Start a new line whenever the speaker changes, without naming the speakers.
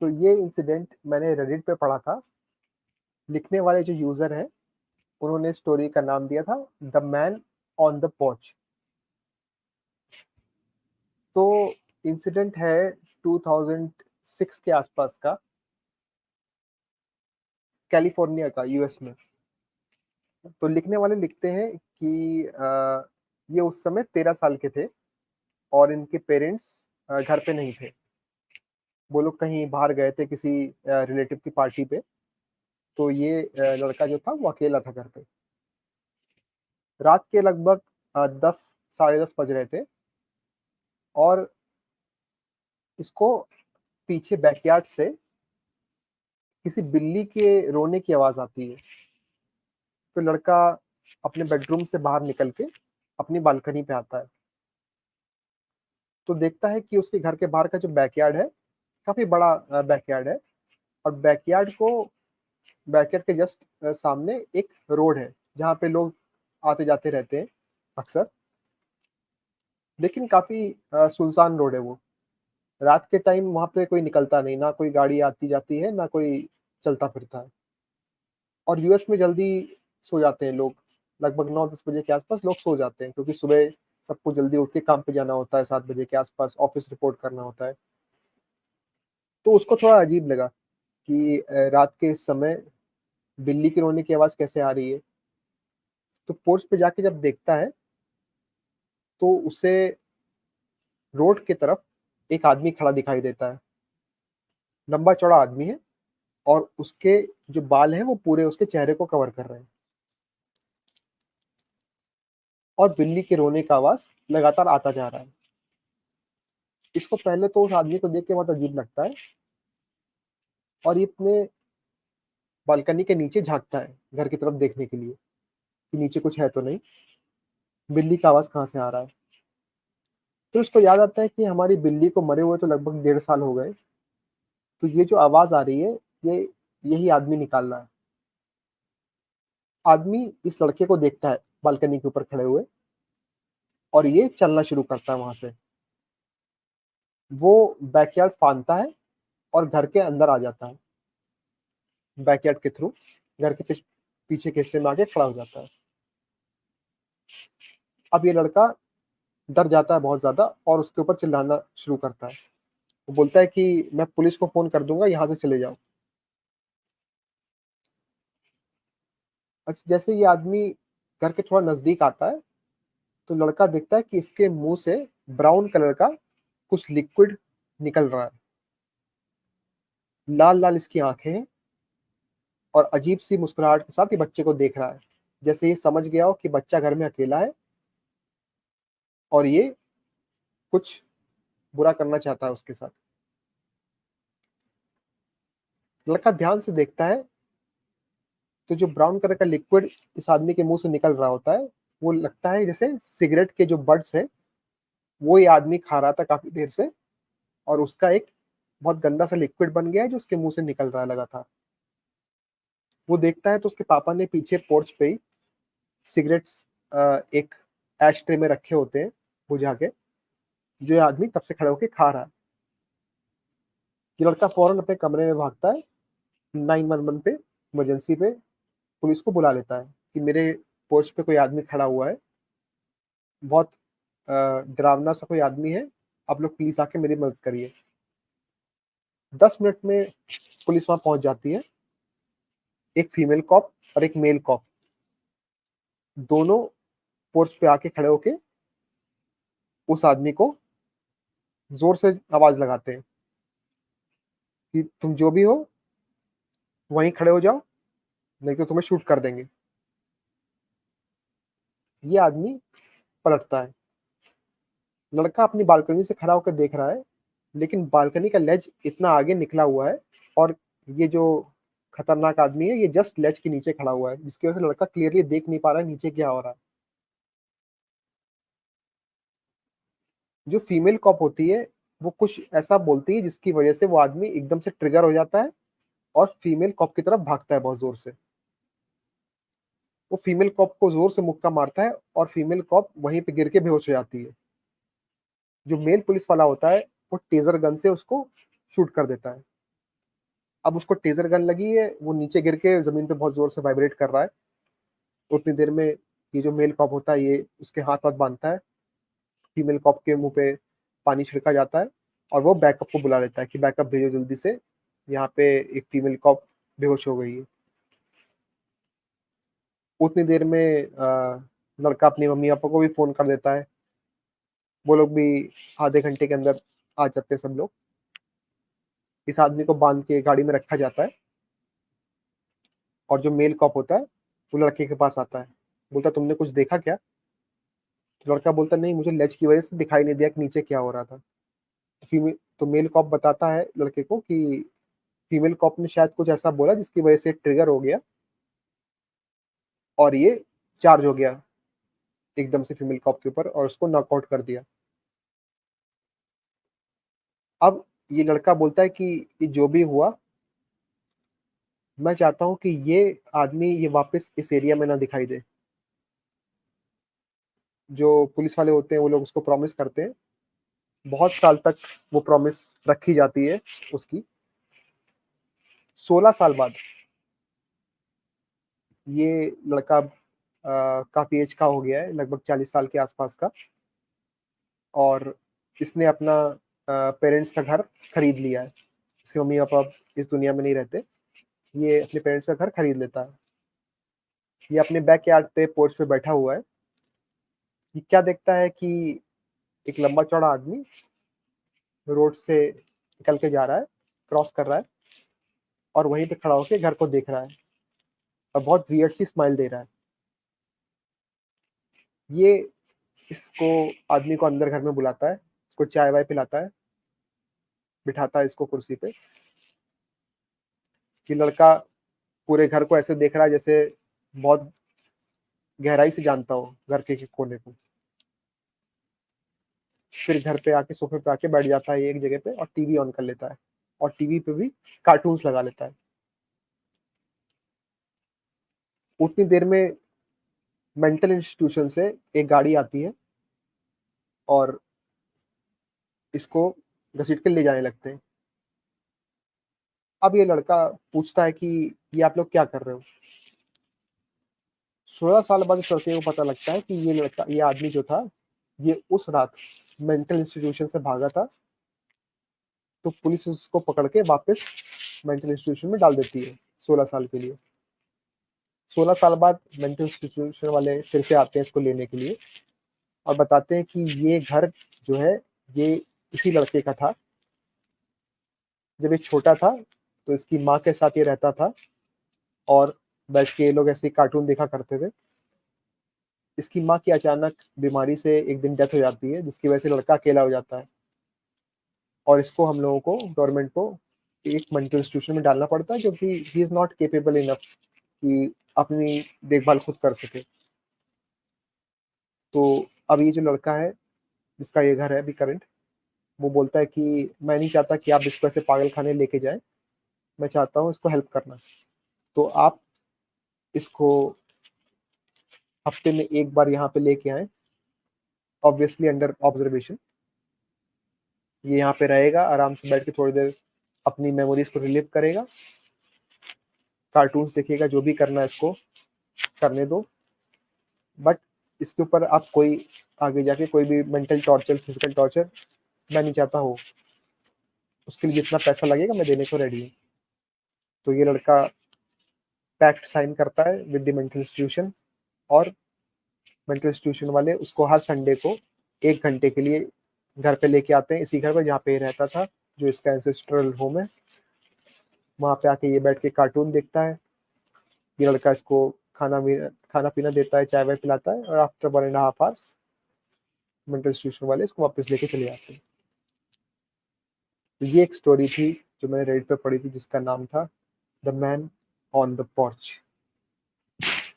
तो ये इंसिडेंट मैंने रेडिट पे पढ़ा था। लिखने वाले जो यूजर हैं उन्होंने स्टोरी का नाम दिया था the man on the porch. तो इंसिडेंट है 2006 के आसपास का, कैलिफोर्निया का, यूएस में। तो लिखने वाले लिखते हैं कि ये उस समय 13 साल के थे और इनके पेरेंट्स घर पे नहीं थे। वो लोग कहीं बाहर गए थे किसी रिलेटिव की पार्टी पे। तो ये लड़का जो था वो अकेला था घर पे। रात के लगभग 10 साढ़े 10 बज रहे थे और इसको पीछे बैकयार्ड से किसी बिल्ली के रोने की आवाज आती है। तो लड़का अपने बेडरूम से बाहर निकल के अपनी बालकनी पे आता है। तो देखता है कि उसके घर के बाहर का जो बैकयार्ड है, काफी बड़ा बैकयार्ड है। और बैकयार्ड के जस्ट सामने एक रोड है जहाँ पे लोग आते जाते रहते हैं अक्सर। लेकिन काफी सुनसान रोड है वो। रात के टाइम वहां पे कोई निकलता नहीं, ना कोई गाड़ी आती जाती है, ना कोई चलता फिरता है। और यूएस में जल्दी सो जाते हैं लोग। लगभग 9-10 बजे के आसपास लोग सो जाते हैं, क्योंकि सुबह सबको जल्दी उठ के काम पे जाना होता है, 7 बजे के आसपास ऑफिस रिपोर्ट करना होता है। तो उसको थोड़ा अजीब लगा कि रात के इस समय बिल्ली की रोने की आवाज कैसे आ रही है। तो पोर्च पे जाके जब देखता है तो उसे रोड की तरफ एक आदमी खड़ा दिखाई देता है। लंबा चौड़ा आदमी है और उसके जो बाल हैं वो पूरे उसके चेहरे को कवर कर रहे हैं। और बिल्ली के रोने का आवाज लगातार आता जा रहा है। इसको पहले तो उस आदमी को देख के बहुत अजीब लगता है और ये अपने बालकनी के नीचे झांकता है घर की तरफ देखने के लिए कि नीचे कुछ है तो नहीं, बिल्ली का आवाज कहाँ से आ रहा है। फिर उसको याद आता है कि हमारी बिल्ली को मरे हुए तो लगभग 1.5 साल हो गए। तो ये जो आवाज आ रही है, ये यही आदमी निकाल रहा है। आदमी इस लड़के को देखता है बालकनी के ऊपर खड़े हुए और ये चलना शुरू करता है वहां से। वो बैकयार्ड फांदता है और घर के अंदर आ जाता है। बैकयार्ड के थ्रू घर के पीछे के हिस्से में आके खड़ा हो जाता है। अब ये लड़का डर जाता है बहुत ज्यादा और उसके ऊपर चिल्लाना शुरू करता है। वो बोलता है कि मैं पुलिस को फोन कर दूंगा, यहाँ से चले जाओ। अच्छा, जैसे ये आदमी घर के थोड़ा नजदीक आता है तो लड़का देखता है कि इसके मुंह से ब्राउन कलर का कुछ लिक्विड निकल रहा है। लाल लाल इसकी आंखें हैं और अजीब सी मुस्कुराहट के साथ ये बच्चे को देख रहा है, जैसे ये समझ गया हो कि बच्चा घर में अकेला है और ये कुछ बुरा करना चाहता है उसके साथ। लड़का ध्यान से देखता है तो जो ब्राउन कलर का लिक्विड इस आदमी के मुंह से निकल रहा होता है, वो लगता है जैसे सिगरेट के जो बड्स है वो ये आदमी खा रहा था काफी देर से, और उसका एक बहुत गंदा सा लिक्विड बन गया है जो उसके मुंह से निकल रहा है लगातार। वो देखता है तो उसके पापा ने पीछे पोर्च पे ही सिगरेट्स एक एश ट्रे में रखे होते हैं बुझा के, जो ये आदमी तब से खड़े होके खा रहा है। ये लड़का फौरन अपने कमरे में भागता है, 911 पे, इमरजेंसी पे पुलिस को बुला लेता है कि मेरे पोर्च पे कोई आदमी खड़ा हुआ है, बहुत डरावना सा कोई आदमी है, आप लोग प्लीज आके मेरी मदद करिए। 10 मिनट में पुलिस वहां पहुंच जाती है। एक फीमेल कॉप और एक मेल कॉप, दोनों पोर्च पे आके खड़े होके उस आदमी को जोर से आवाज लगाते हैं कि तुम जो भी हो वहीं खड़े हो जाओ, नहीं तो तुम्हें शूट कर देंगे। ये आदमी पलटता है। लड़का अपनी बालकनी से खड़ा होकर देख रहा है, लेकिन बालकनी का लेज इतना आगे निकला हुआ है और ये जो खतरनाक आदमी है ये जस्ट लेज के नीचे खड़ा हुआ है, जिसकी वजह से लड़का क्लियरली देख नहीं पा रहा है नीचे क्या हो रहा है। जो फीमेल कॉप होती है वो कुछ ऐसा बोलती है जिसकी वजह से वो आदमी एकदम से ट्रिगर हो जाता है और फीमेल कॉप की तरफ भागता है बहुत जोर से। वो फीमेल कॉप को जोर से मुक्का मारता है और फीमेल कॉप वहीं पे गिर के बेहोश हो जाती है। जो मेल पुलिस वाला होता है वो टेजर गन से उसको शूट कर देता है। अब उसको टेजर गन लगी है, वो नीचे गिर के जमीन पे बहुत जोर से वाइब्रेट कर रहा है। उतनी देर में ये जो मेल कॉप होता है ये उसके हाथ हाथ बांधता है, फीमेल कॉप के मुंह पे पानी छिड़का जाता है और वो बैकअप को बुला लेता है कि बैकअप भेजो जल्दी से, यहाँ पे एक फीमेल कॉप बेहोश हो गई है। उतनी देर में लड़का अपनी मम्मी पापा को भी फोन कर देता है, वो लोग भी आधे घंटे के अंदर आ जाते हैं सब लोग। इस आदमी को बांध के गाड़ी में रखा जाता है और जो मेल कॉप होता है वो लड़के के पास आता है, बोलता तुमने कुछ देखा क्या? तो लड़का बोलता नहीं, मुझे लेज की वजह से दिखाई नहीं दिया कि नीचे क्या हो रहा था। फीमेल तो मेल कॉप बताता है लड़के को कि फीमेल कॉप ने शायद कुछ ऐसा बोला जिसकी वजह से ट्रिगर हो गया और ये चार्ज हो गया एकदम से फीमेल कॉप के ऊपर और उसको नॉकआउट कर दिया। अब ये लड़का बोलता है कि ये जो भी हुआ, मैं चाहता हूँ कि ये आदमी ये वापस इस एरिया में ना दिखाई दे। जो पुलिस वाले होते हैं वो लोग उसको प्रॉमिस करते हैं, बहुत साल तक वो प्रॉमिस रखी जाती है उसकी। 16 साल बाद ये लड़का काफी एज का हो गया है, लगभग 40 साल के आसपास का, और इसने अपना पेरेंट्स का घर खरीद लिया है। इसके मम्मी पापा इस दुनिया में नहीं रहते, ये अपने पेरेंट्स का घर खरीद लेता है। ये अपने बैक यार्ड पे पोर्च पे बैठा हुआ है। ये क्या देखता है कि एक लंबा चौड़ा आदमी रोड से निकल के जा रहा है, क्रॉस कर रहा है और वहीं पे खड़ा होकर घर को देख रहा है और बहुत वियर्ड सी स्माइल दे रहा है। ये इसको आदमी को अंदर घर में बुलाता है, इसको चाय वाय पिलाता है, बिठाता है इसको कुर्सी पे। कि लड़का पूरे घर को ऐसे देख रहा है जैसे बहुत गहराई से जानता हो घर के कोने को। फिर घर पे आके सोफे पे आके बैठ जाता है एक जगह पे और टीवी ऑन कर लेता है और टीवी पे भी कार्टून्स लगा लेता है। उतनी देर में मेंटल इंस्टीट्यूशन से एक गाड़ी आती है और इसको घसीट के ले जाने लगते हैं। अब ये लड़का पूछता है कि ये आप लोग क्या कर रहे हो? 16 साल बाद इस लड़के को पता लगता है कि ये आदमी जो था ये उस रात मेंटल इंस्टीट्यूशन से भागा था, तो पुलिस उसको पकड़ के वापस मेंटल इंस्टीट्यूशन में डाल देती है 16 साल के लिए। 16 साल बाद मेंटल इंस्टीट्यूशन वाले फिर से आते हैं इसको लेने के लिए और बताते हैं कि ये घर जो है ये इसी लड़के का था। जब ये छोटा था तो इसकी माँ के साथ ये रहता था और बैठ के ये लोग ऐसे कार्टून देखा करते थे। इसकी माँ की अचानक बीमारी से एक दिन डेथ हो जाती है, जिसकी वजह से लड़का अकेला हो जाता है और इसको हम लोगों को, गवर्नमेंट को, एक मेंटल इंस्टीट्यूशन में डालना पड़ता है क्योंकि he is not capable enough कि अपनी देखभाल खुद कर सके। तो अब ये जो लड़का है जिसका ये घर है अभी करंट, वो बोलता है कि मैं नहीं चाहता कि आप इसको ऐसे पागल खाने लेके जाएं, मैं चाहता हूँ इसको हेल्प करना। तो आप इसको हफ्ते में एक बार यहाँ पे लेके आए, ऑब्वियसली अंडर ऑब्जर्वेशन। ये यहाँ पे रहेगा, आराम से बैठ के थोड़ी देर अपनी मेमोरीज को रिलीव करेगा, कार्टून्स देखेगा, जो भी करना है इसको करने दो। बट इसके ऊपर आप कोई आगे जाके कोई भी मेंटल टॉर्चर, फिजिकल टॉर्चर मैं नहीं चाहता हो। उसके लिए जितना पैसा लगेगा मैं देने को रेडी हूँ। तो ये लड़का पैक्ट साइन करता है विद द मेंटल इंस्टीट्यूशन और मेंटल इंस्टीट्यूशन वाले उसको हर संडे को 1 घंटे के लिए घर पे लेके आते हैं, इसी घर पे जहाँ पे रहता था, जो इसका एंसेस्ट्रल होम है। वहाँ पे आके ये बैठ के कार्टून देखता है। ये लड़का इसको खाना पीना देता है, चाय वाय पिलाता है और आफ्टर 1.5 आवर्स मेंटल इंस्टीट्यूशन वाले इसको वापस लेके चले जाते हैं। तो ये एक स्टोरी थी जो मैंने रेडिट पे पढ़ी थी जिसका नाम था the man on the porch.